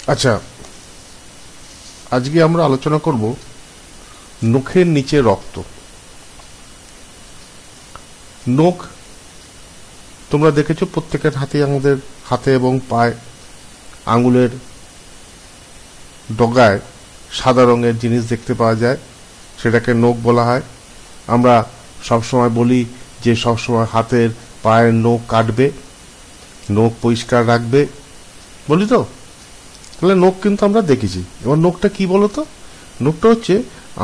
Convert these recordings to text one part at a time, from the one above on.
আচ্ছা, আজকে আমরা আলোচনা করব নখের নিচে রক্ত। নখ তোমরা দেখেছো প্রত্যেকের হাতে, আমাদের হাতে এবং পায়ে আঙ্গুলের ডগায় সাদা রঙের জিনিস দেখতে পাওয়া যায়, সেটাকে নখ বলা হয়। আমরা সবসময় বলি যে সবসময় হাতের পায়ের নখ কাটবে, নখ পরিষ্কার রাখবে, বলি তো। তাহলে নখ কিন্তু আমরা দেখেছি। এবার নখটা কি বলতো? নখটা হচ্ছে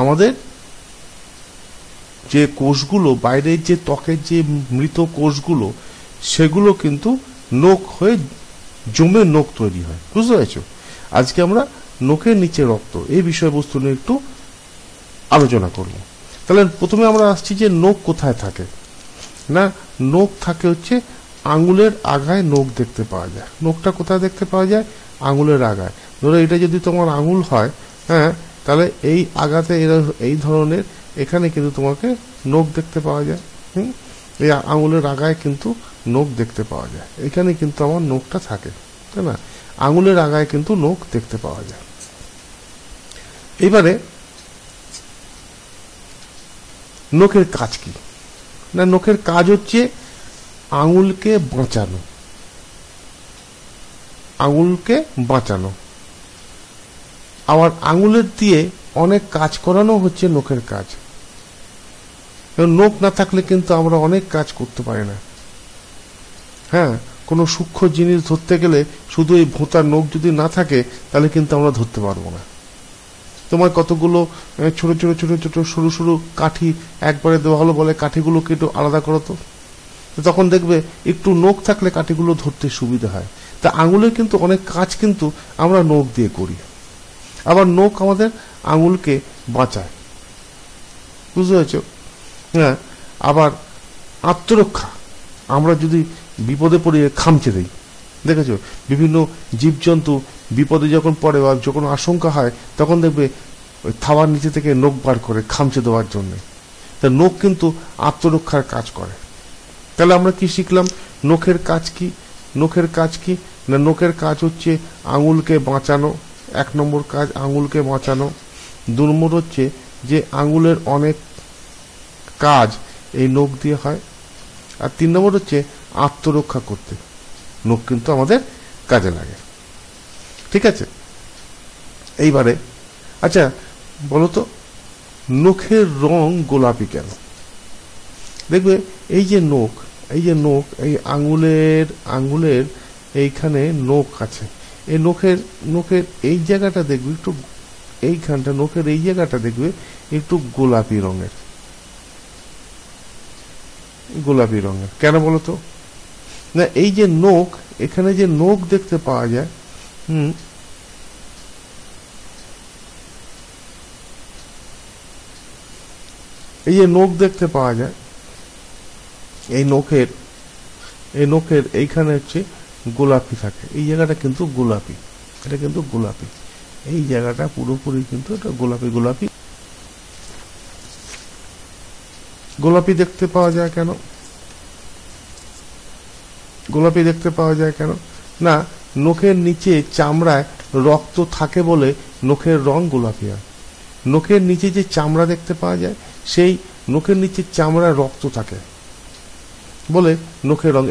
আমাদের যে কোষগুলো, বাইরের যে ত্বকের যে মৃত কোষগুলো, সেগুলো কিন্তু নখ হয়ে জমে নখ তৈরি হয়। বুঝতে পেরেছো? আজকে আমরা নখের নিচে রক্ত এই বিষয়বস্তু নিয়ে একটু আলোচনা করব। তাহলে প্রথমে আমরা আসছি যে নখ কোথায় থাকে। না, নখ থাকে হচ্ছে আঙুলের আগায় নখ দেখতে পাওয়া যায়। নখটা কোথায় দেখতে পাওয়া যায়? আঙুলের আগায়। ধরো এটা যদি তোমার আঙুল হয়, হ্যাঁ, তাহলে এই আগাতে এই ধরনের এখানে কিন্তু তোমাকে নখ দেখতে পাওয়া যায়। এই আঙুলের আগায় কিন্তু নখ দেখতে পাওয়া যায়। এখানে কিন্তু আমার নখটা থাকে, তাই না? আঙুলের আগায় কিন্তু নখ দেখতে পাওয়া যায়। এবারে নখের কাজ কি? না, নখের কাজ হচ্ছে আঙুলকে বাঁচানো, আঙুলকে বাঁচানো। আবার আঙুলের দিয়ে অনেক কাজ করানো হচ্ছে নখের কাজ। নখ না থাকলে কিন্তু আমরা অনেক কাজ করতে পারি না। হ্যাঁ, কোনো সূক্ষ্ম জিনিস ধরতে গেলে শুধু এই ভোঁতার নখ যদি না থাকে তাহলে কিন্তু আমরা ধরতে পারবো না। তোমার কতগুলো ছোট ছোট ছোট ছোট সরু সরু কাঠি একবারে দেওয়া হলো, বলে কাঠিগুলোকে একটু আলাদা করো তো। তখন দেখবে একটু নখ থাকলে কাঠিগুলো ধরতে সুবিধা হয়। তা আঙুলের কিন্তু অনেক কাজ কিন্তু আমরা নখ দিয়ে করি। আবার নখ আমাদের আঙুলকে বাঁচায়। বুঝতে পেরেছ? হ্যাঁ, আবার আত্মরক্ষা, আমরা যদি বিপদে পড়ে খামচে দেই, দেখেছো বিভিন্ন জীবজন্তু বিপদে যখন পড়ে বা যখন আশঙ্কা হয় তখন দেখবে ওই থাবার নিচে থেকে নখ বার করে খামচে দেওয়ার জন্য। তা নখ কিন্তু আত্মরক্ষার কাজ করে। তাহলে আমরা কি শিখলাম? নখের কাজ কি? নখের কাজ কি না, নখের কাজ হচ্ছে আঙুলকে বাঁচানো। 1 নম্বর কাজ আঙুলকে বাঁচানো। 2 নম্বর হচ্ছে যে আঙুলের অনেক কাজ এই নখ দিয়ে হয়। আর 3 নম্বর হচ্ছে আত্মরক্ষা করতে নখ কিন্তু আমাদের কাজে লাগে। ঠিক আছে? এইবারে আচ্ছা বলতো, নখের রং গোলাপি কেন? দেখবে এই যে নখ, এই যে নখ, এই আঙুলের এইখানে নখ আছে। এই নখের এই জায়গাটা দেখবে একটু, এইখানটা নখের এই জায়গাটা দেখবে একটু গোলাপি রঙের। গোলাপি রঙের কেন বলতো? না, এই যে নখ, এখানে যে নখ দেখতে পাওয়া যায়, এই যে নখ দেখতে পাওয়া যায়, এই নখের এইখানে হচ্ছে গোলাপি থাকে। এই জায়গাটা কিন্তু গোলাপি, এটা কিন্তু গোলাপি। এই জায়গাটা পুরোপুরি কিন্তু এটা গোলাপি গোলাপি। গোলাপি দেখতে পাওয়া যায় কেন? গোলাপি দেখতে পাওয়া যায় কেন? না, নখের নিচে চামড়ায় রক্ত থাকে বলে নখের রং গোলাপি হয়। নখের নিচে যে চামড়া দেখতে পাওয়া যায়, সেই নখের নিচে চামড়ায় রক্ত থাকে বলে নখের রং।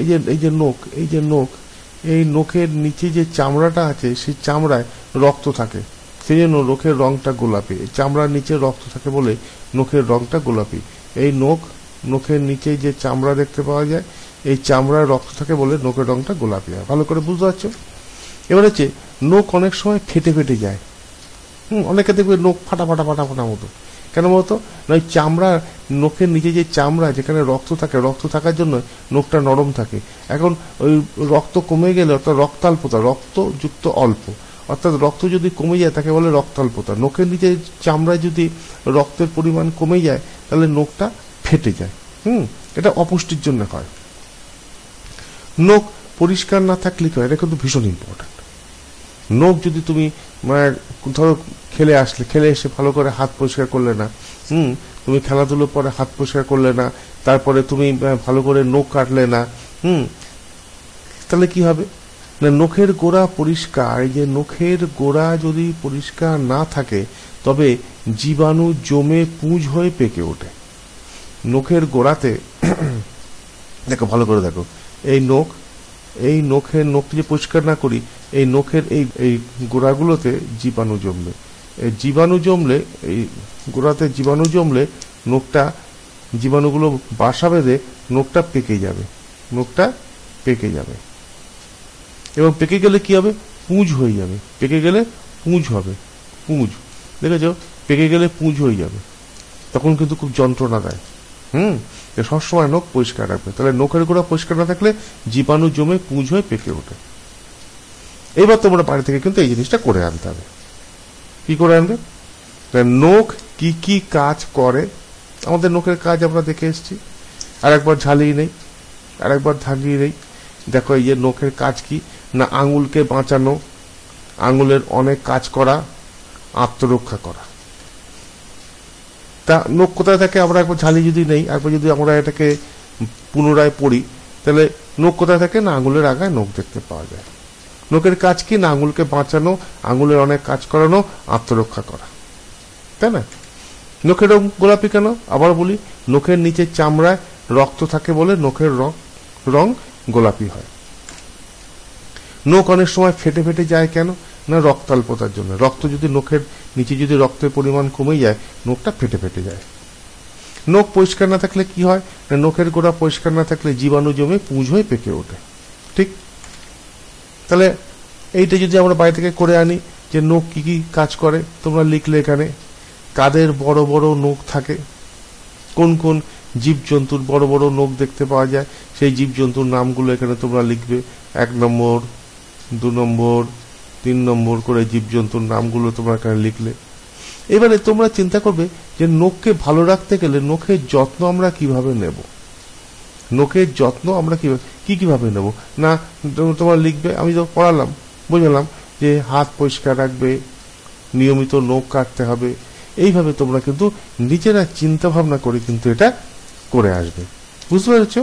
এই নখের নিচে যে চামড়াটা আছে, সেই চামড়ায় রক্ত থাকে, সেই জন্য নখের রংটা গোলাপি। চামড়ার নিচে রক্ত থাকে বলে নখের রংটা গোলাপি। এই নখের নিচে যে চামড়া দেখতে পাওয়া যায়, এই চামড়ায় রক্ত থাকে বলে নখের রংটা গোলাপি হয়। ভালো করে বুঝতে পারছো? এবার হচ্ছে নখ অনেক সময় ফেটে ফেটে যায়। অনেকে দেখবে নখ ফাটা ফাটা ফাটা ফাটা মতো। কেন বলতো? না, ওই চামড়া, নখের নিচে যে চামড়া, যেখানে রক্ত থাকে, রক্ত থাকার জন্য নখটা নরম থাকে। এখন ওই রক্ত কমে গেলে, অর্থাৎ রক্তাল্পতা, রক্তযুক্ত অল্প, অর্থাৎ রক্ত যদি কমে যায় তাকে বলে রক্তাল্পতা। নখের নিচে চামড়ায় যদি রক্তের পরিমাণ কমে যায় তাহলে নখটা ফেটে যায়। এটা অপুষ্টির জন্য হয়। নখ পরিষ্কার না থাকলে কি হয়? এটা কিন্তু ভীষণ ইম্পর্টেন্ট। নখ যদি তুমি ধরো খেলে এসে ভালো করে হাত পরিষ্কার করলে না, তুমি খেলাধুলোর পরে হাত পরিষ্কার করলে না, তারপরে তুমি ভালো করে নখ কাটলে না, তাহলে কি হবে? না নখের গোড়া পরিষ্কার, এই যে নখের গোড়া যদি পরিষ্কার না থাকে তবে জীবাণু জমে পুঁজ হয়ে পেকে ওঠে। নখের গোড়াতে দেখো, ভালো করে দেখো, এই নখের নখটি যে পরিষ্কার না করি, এই নখের এই গোড়াগুলোতে জীবাণু জমবে। এই জীবাণু জমলে, এই গোড়াতে জীবাণু জমলে নখটা, জীবাণুগুলো বাসা বেঁধে নখটা পেকে যাবে, নখটা পেকে যাবে। এবং পেকে গেলে কি হবে? পুঁজ হয়ে যাবে। পেকে গেলে পুঁজ হবে, পুঁজ, দেখেছো? পেকে গেলে পুঁজ হয়ে যাবে, তখন কিন্তু খুব যন্ত্রণা দেয়। সবসময় নখ পরিষ্কার রাখবে। তাহলে নখের গোড়া পরিষ্কার না থাকলে জীবাণু জমে পুঁজ হয়ে পেকে ওঠে। এবার তোমরা বাড়ি থেকে কিন্তু এই জিনিসটা করে আনতে হবে। কি করে আনবে? নখ কি কি কাজ করে, আমাদের নখের কাজ আমরা দেখে এসেছি, আর একবার ঝালিয়ে নেই, আর একবার ঝালিয়ে নেই। দেখো, এই যে নখের কাজ কি না, আঙুলকে বাঁচানো, আঙুলের অনেক কাজ করা, আত্মরক্ষা করা। তা নখ কোথায় থাকে আমরা একবার ঝালিয়ে যদি নেই, একবার যদি আমরা এটাকে পুনরায় পড়ি, তাহলে নখ কোথায় থাকে না, আঙুলের আগায় নখ দেখতে পাওয়া যায়। নখের কাজ কি না, আঙুলকে বাঁচানো, আঙুলের অনেক কাজ করানো, আত্মরক্ষা করা, তাই না? নখের রং গোলাপি কেন? আবার বলি, নখের নিচে চামড়ায় রক্ত থাকে বলে নখের রং গোলাপি হয়। নখ অনেক সময় ফেটে ফেটে যায় কেন না, রক্তাল্পতার জন্য। রক্ত যদি নখের নিচে যদি রক্তের পরিমাণ কমে যায়, নখটা ফেটে ফেটে যায়। নখ পরিষ্কার না থাকলে কি হয় না, নখের গোড়া পরিষ্কার না থাকলে জীবাণু জমে পুঁজ হয়ে পেকে ওঠে। ঠিক? তাহলে এইটা যদি আমরা বাইরে থেকে করে আনি, যে নখ কি কি কাজ করে, তোমরা লিখলে এখানে। কাদের বড় বড় নখ থাকে, কোন কোন জীবজন্তুর বড় বড় নখ দেখতে পাওয়া যায়, সেই জীবজন্তুর নামগুলো এখানে তোমরা লিখবে। 1 নম্বর, 2 নম্বর, 3 নম্বর করে জীবজন্তুর নামগুলো তোমরা এখানে লিখলে। এবারে তোমরা চিন্তা করবে যে নখকে ভালো রাখতে গেলে নখের যত্ন আমরা কিভাবে নেব। নখের যত্ন আমরা কিভাবে নেব না, তোমরা লিখবে। আমি তো পড়ালাম, বোঝালাম যে হাত পরিষ্কার রাখবে, নিয়মিত নখ কাটতে হবে। এইভাবে তোমরা কিন্তু নিজেরা চিন্তা ভাবনা করে কিন্তু এটা করে আসবে। বুঝতে পেরেছো?